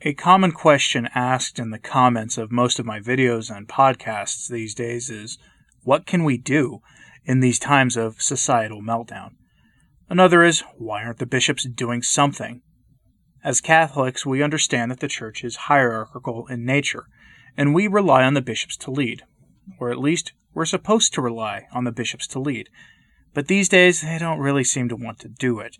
A common question asked in the comments of most of my videos and podcasts these days is, what can we do in these times of societal meltdown? Another is, why aren't the bishops doing something? As Catholics, we understand that the Church is hierarchical in nature, and we rely on the bishops to lead. Or at least, we're supposed to rely on the bishops to lead. But these days, they don't really seem to want to do it,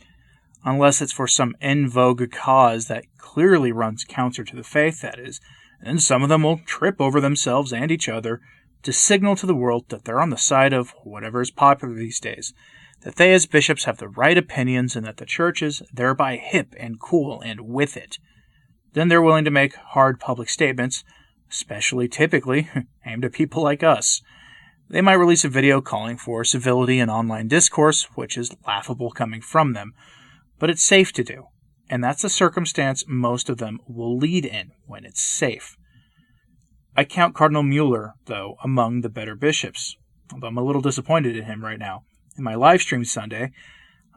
unless it's for some in vogue cause that clearly runs counter to the faith, that is, and some of them will trip over themselves and each other to signal to the world that they're on the side of whatever is popular these days, that they as bishops have the right opinions and that the Church is thereby hip and cool and with it. Then they're willing to make hard public statements, especially typically aimed at people like us. They might release a video calling for civility in online discourse, which is laughable coming from them, but it's safe to do, and that's a circumstance most of them will lead in when it's safe. I count Cardinal Muller, though, among the better bishops, although I'm a little disappointed in him right now. In my live stream Sunday,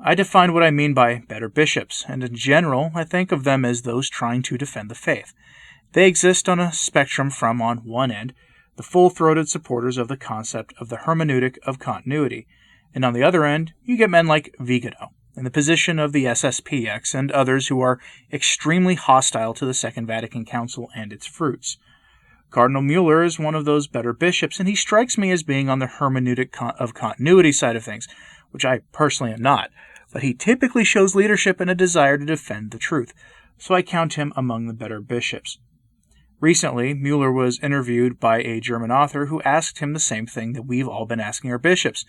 I defined what I mean by better bishops, and in general, I think of them as those trying to defend the faith. They exist on a spectrum from, on one end, the full-throated supporters of the concept of the hermeneutic of continuity, and on the other end, you get men like Vigano, in the position of the SSPX, and others who are extremely hostile to the Second Vatican Council and its fruits. Cardinal Muller is one of those better bishops, and he strikes me as being on the hermeneutic of continuity side of things, which I personally am not, but he typically shows leadership and a desire to defend the truth, so I count him among the better bishops. Recently, Muller was interviewed by a German author who asked him the same thing that we've all been asking our bishops,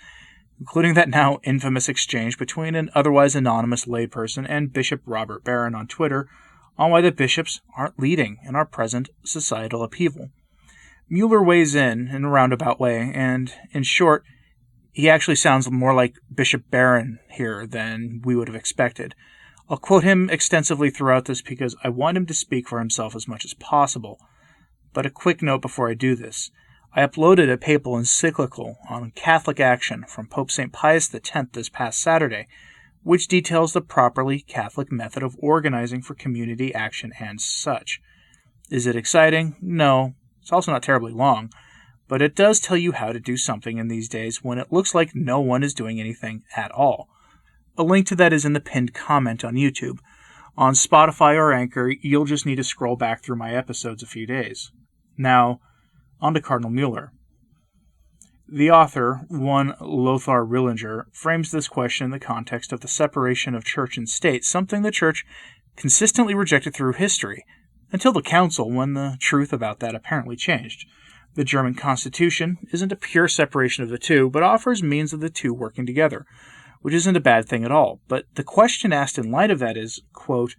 including that now infamous exchange between an otherwise anonymous layperson and Bishop Robert Barron on Twitter on why the bishops aren't leading in our present societal upheaval. Muller weighs in a roundabout way, and, in short, he actually sounds more like Bishop Barron here than we would have expected. I'll quote him extensively throughout this because I want him to speak for himself as much as possible. But a quick note before I do this. I uploaded a papal encyclical on Catholic action from Pope St. Pius X this past Saturday, which details the properly Catholic method of organizing for community action and such. Is it exciting? No. It's also not terribly long, but it does tell you how to do something in these days when it looks like no one is doing anything at all. A link to that is in the pinned comment on YouTube. On Spotify or Anchor, you'll just need to scroll back through my episodes a few days. Now, on to Cardinal Muller. The author, one Lothar Rillinger, frames this question in the context of the separation of church and state, something the church consistently rejected through history, until the council, when the truth about that apparently changed. The German Constitution isn't a pure separation of the two, but offers means of the two working together, which isn't a bad thing at all. But the question asked in light of that is, quote,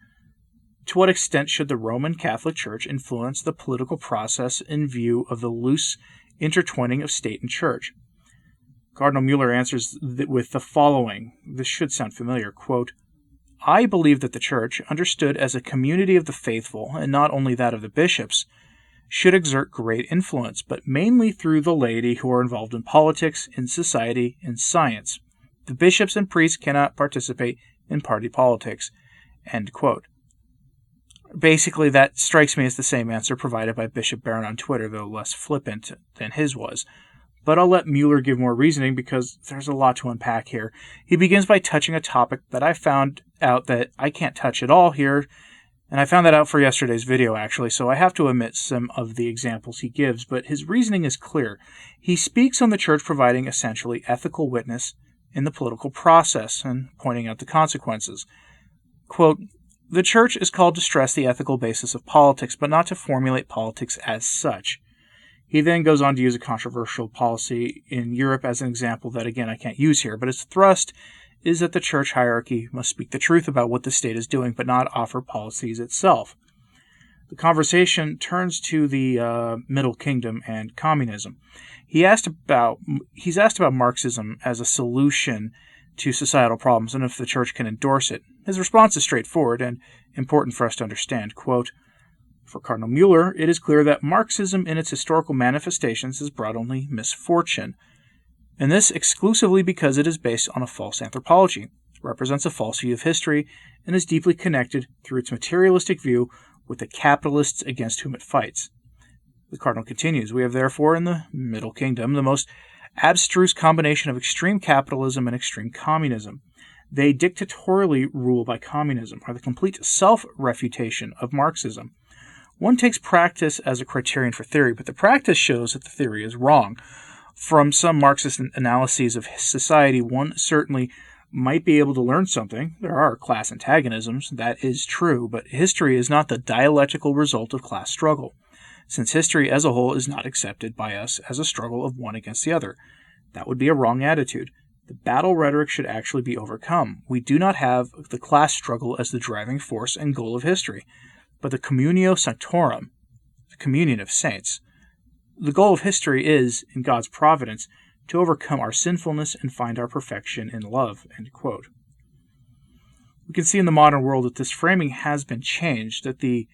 to what extent should the Roman Catholic Church influence the political process in view of the loose intertwining of state and church? Cardinal Muller answers with the following. This should sound familiar. Quote, I believe that the Church, understood as a community of the faithful, and not only that of the bishops, should exert great influence, but mainly through the laity who are involved in politics, in society, in science. The bishops and priests cannot participate in party politics. End quote. Basically, that strikes me as the same answer provided by Bishop Barron on Twitter, though less flippant than his was. But I'll let Muller give more reasoning because there's a lot to unpack here. He begins by touching a topic that I found out that I can't touch at all here, and I found that out for yesterday's video, actually, so I have to omit some of the examples he gives, but his reasoning is clear. He speaks on the Church providing essentially ethical witness in the political process and pointing out the consequences. Quote, the Church is called to stress the ethical basis of politics, but not to formulate politics as such. He then goes on to use a controversial policy in Europe as an example that, again, I can't use here, but its thrust is that the church hierarchy must speak the truth about what the state is doing, but not offer policies itself. The conversation turns to the Middle Kingdom and communism. He's asked about Marxism as a solution to societal problems and if the church can endorse it. His response is straightforward and important for us to understand. Quote, for Cardinal Muller, it is clear that Marxism in its historical manifestations has brought only misfortune, and this exclusively because it is based on a false anthropology, represents a false view of history, and is deeply connected through its materialistic view with the capitalists against whom it fights. The Cardinal continues, we have therefore in the Middle Kingdom the most abstruse combination of extreme capitalism and extreme communism. They dictatorially rule by communism, are the complete self-refutation of Marxism. One takes practice as a criterion for theory, but the practice shows that the theory is wrong. From some Marxist analyses of society, one certainly might be able to learn something. There are class antagonisms, that is true, but history is not the dialectical result of class struggle, since history as a whole is not accepted by us as a struggle of one against the other. That would be a wrong attitude. The battle rhetoric should actually be overcome. We do not have the class struggle as the driving force and goal of history, but the communio sanctorum, the communion of saints. The goal of history is, in God's providence, to overcome our sinfulness and find our perfection in love. End quote. We can see in the modern world that this framing has been changed, that the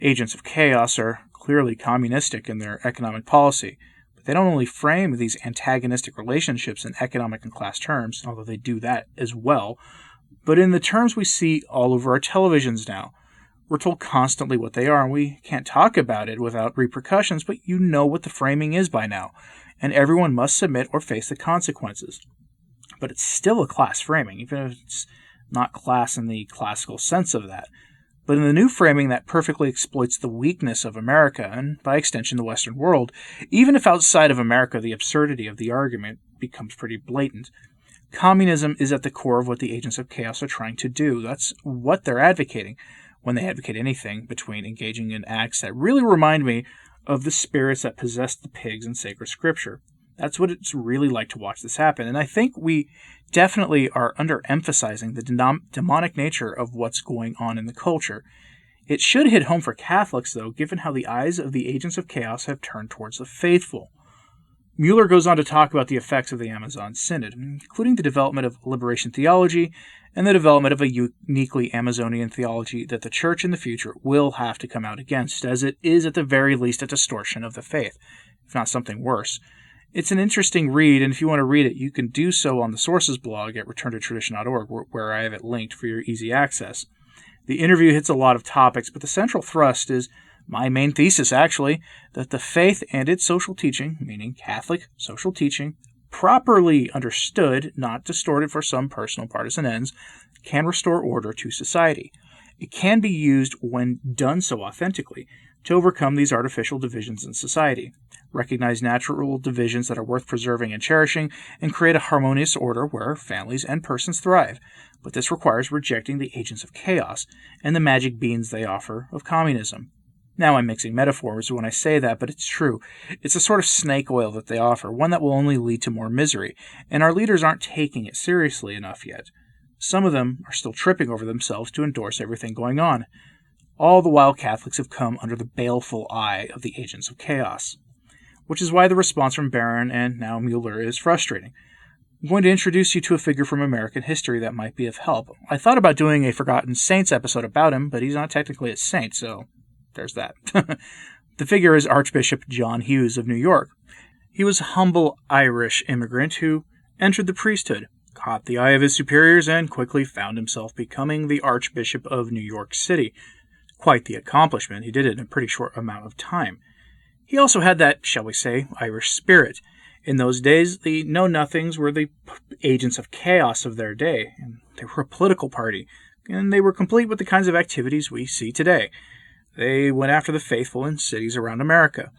agents of chaos are clearly communistic in their economic policy. But they don't only frame these antagonistic relationships in economic and class terms, although they do that as well, but in the terms we see all over our televisions now. We're told constantly what they are, and we can't talk about it without repercussions, but you know what the framing is by now, and everyone must submit or face the consequences. But it's still a class framing, even if it's not class in the classical sense of that. But in the new framing that perfectly exploits the weakness of America, and by extension the Western world, even if outside of America the absurdity of the argument becomes pretty blatant. Communism is at the core of what the agents of chaos are trying to do. That's what they're advocating, when they advocate anything between engaging in acts that really remind me of the spirits that possessed the pigs in sacred scripture. That's what it's really like to watch this happen, and I think we definitely are underemphasizing the demonic nature of what's going on in the culture. It should hit home for Catholics, though, given how the eyes of the agents of chaos have turned towards the faithful. Muller goes on to talk about the effects of the Amazon Synod, including the development of liberation theology and the development of a uniquely Amazonian theology that the Church in the future will have to come out against, as it is at the very least a distortion of the faith, if not something worse. It's an interesting read, and if you want to read it, you can do so on the Sources blog at returntotradition.org, where I have it linked for your easy access. The interview hits a lot of topics, but the central thrust is my main thesis, actually, that the faith and its social teaching, meaning Catholic social teaching, properly understood, not distorted for some personal partisan ends, can restore order to society. It can be used, when done so authentically, to overcome these artificial divisions in society, recognize natural divisions that are worth preserving and cherishing, and create a harmonious order where families and persons thrive. But this requires rejecting the agents of chaos and the magic beans they offer of communism. Now I'm mixing metaphors when I say that, but it's true. It's a sort of snake oil that they offer, one that will only lead to more misery, and our leaders aren't taking it seriously enough yet. Some of them are still tripping over themselves to endorse everything going on. All the while Catholics have come under the baleful eye of the agents of chaos, which is why the response from Barron and now Muller is frustrating. I'm going to introduce you to a figure from American history that might be of help. I thought about doing a Forgotten Saints episode about him, but he's not technically a saint, so there's that. The figure is Archbishop John Hughes of New York. He was a humble Irish immigrant who entered the priesthood, caught the eye of his superiors, and quickly found himself becoming the Archbishop of New York City. Quite the accomplishment. He did it in a pretty short amount of time. He also had that, shall we say, Irish spirit. In those days, the know-nothings were the agents of chaos of their day, and they were a political party, and they were complete with the kinds of activities we see today. They went after the faithful in cities around America.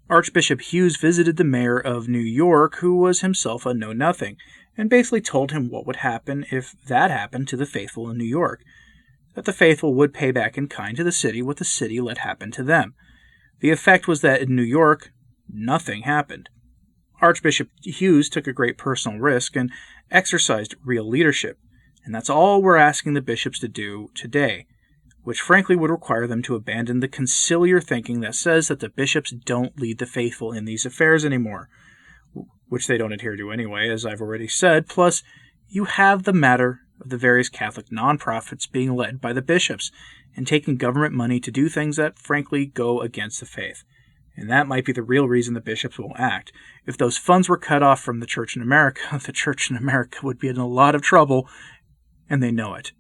Archbishop Hughes visited the mayor of New York, who was himself a know-nothing, and basically told him what would happen if that happened to the faithful in New York, that the faithful would pay back in kind to the city what the city let happen to them. The effect was that in New York, nothing happened. Archbishop Hughes took a great personal risk and exercised real leadership, and that's all we're asking the bishops to do today, which frankly would require them to abandon the conciliar thinking that says that the bishops don't lead the faithful in these affairs anymore, which they don't adhere to anyway, as I've already said. Plus, you have the matter of the various Catholic nonprofits being led by the bishops and taking government money to do things that frankly go against the faith. And that might be the real reason the bishops won't act. If those funds were cut off from the Church in America, the Church in America would be in a lot of trouble, and they know it.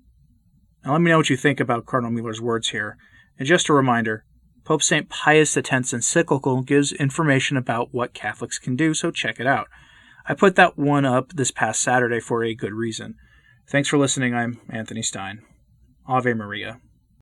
Now let me know what you think about Cardinal Muller's words here, And just a reminder, Pope St. Pius X's encyclical gives information about what Catholics can do, so check it out. I put that one up this past Saturday for a good reason. Thanks for listening. I'm Anthony Stine. Ave Maria.